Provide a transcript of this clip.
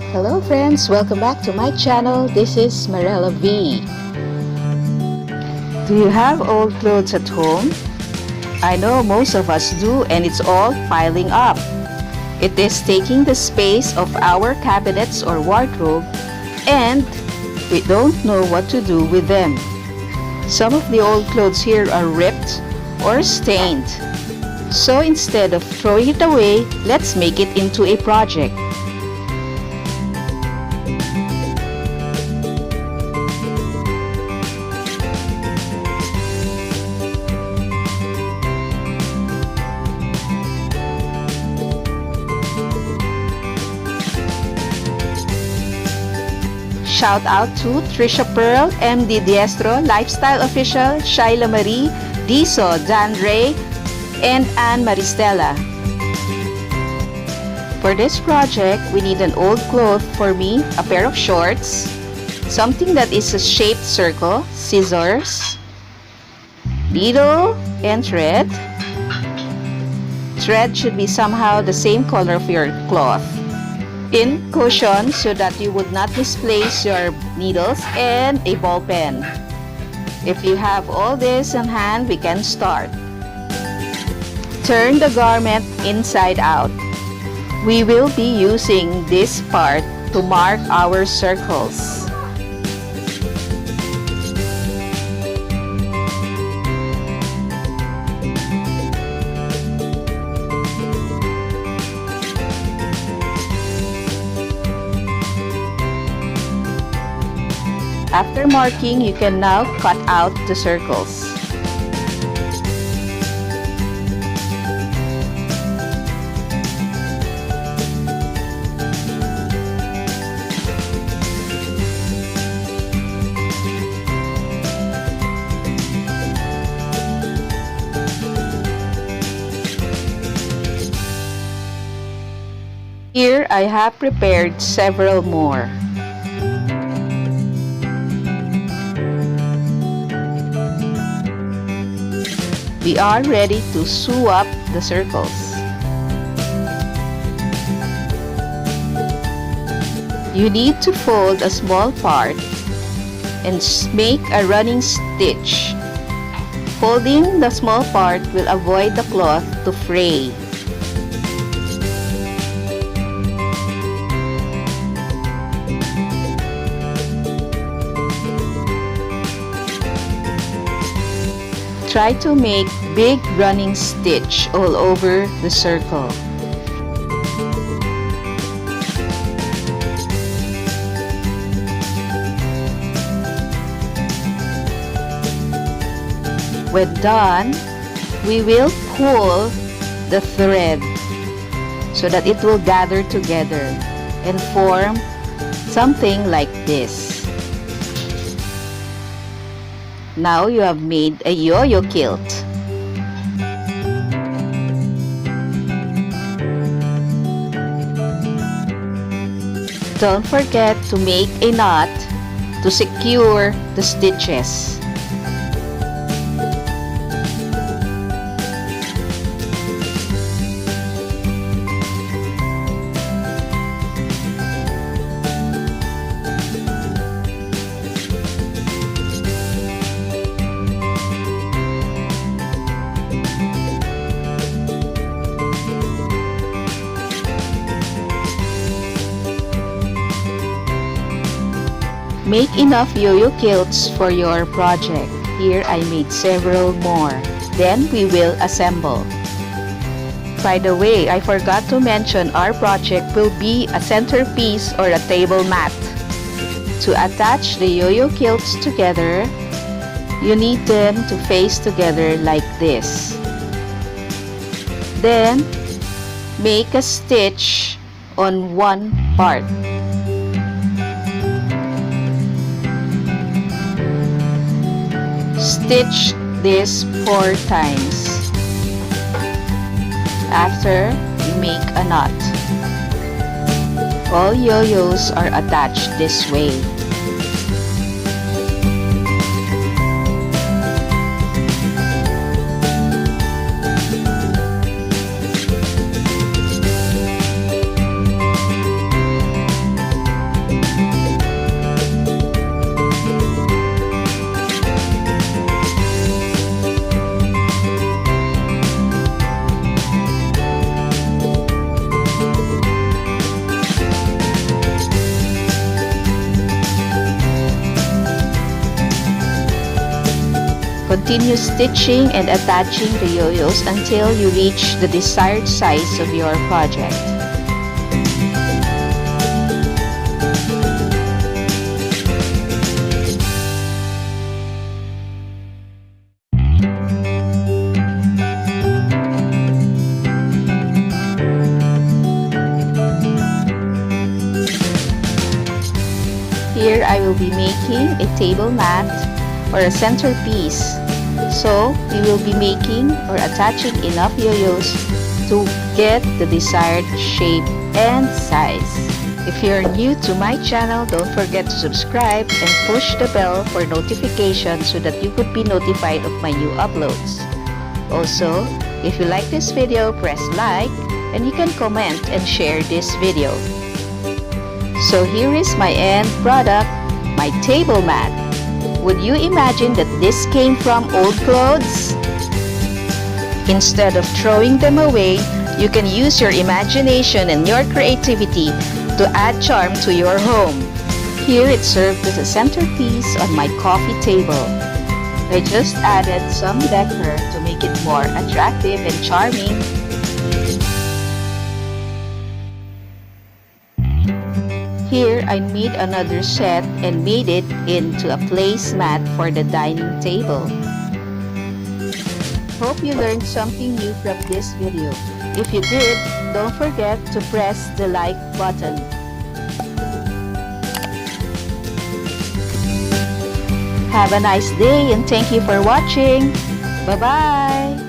Hello friends, welcome back to my channel. This is Marella V. Do you have old clothes at home? I know most of us do, and it's all piling up. It is taking the space of our cabinets or wardrobe, and we don't know what to do with them. Some of the old clothes here are ripped or stained. So instead of throwing it away, let's make it into a project. Shout out to Trisha Pearl, MD Diestro, Lifestyle Official, Shaila Marie, Diso, Dan Ray, and Anne Maristela. For this project, we need an old cloth. For me, a pair of shorts, something that is a shaped circle, scissors, needle and thread. Thread should be somehow the same color of your cloth. In cushion so that you would not misplace your needles, and a ball pen. If you have all this in hand, we can start. Turn the garment inside out. We will be using this part to mark our circles. After marking, you can now cut out the circles. Here, I have prepared several more. We are ready to sew up the circles. You need to fold a small part and make a running stitch. Folding the small part will avoid the cloth to fray. Try to make big running stitch all over the circle. When done, we will pull the thread so that it will gather together and form something like this. Now you have made a yo-yo kilt. Don't forget to make a knot to secure the stitches. Make enough yo-yo kilts for your project. Here I made several more. Then we will assemble. By the way, I forgot to mention our project will be a centerpiece or a table mat. To attach the yo-yo kilts together, you need them to face together like this. Then, make a stitch on one part. Stitch this 4 times. After, you make a knot. All yo-yos are attached this way. Continue stitching and attaching the yo-yos until you reach the desired size of your project. Here I will be making a table mat or a centerpiece. So we will be making or attaching enough yo-yos to get the desired shape and size. If you're new to my channel, don't forget to subscribe and push the bell for notifications so that you could be notified of my new uploads. Also, if you like this video, press like and you can comment and share this video. So here is my end product, my table mat. Would you imagine that this came from old clothes? Instead of throwing them away, you can use your imagination and your creativity to add charm to your home. Here it served as a centerpiece on my coffee table. I just added some decor to make it more attractive and charming. Here, I made another set and made it into a placemat for the dining table. Hope you learned something new from this video. If you did, don't forget to press the like button. Have a nice day and thank you for watching. Bye-bye!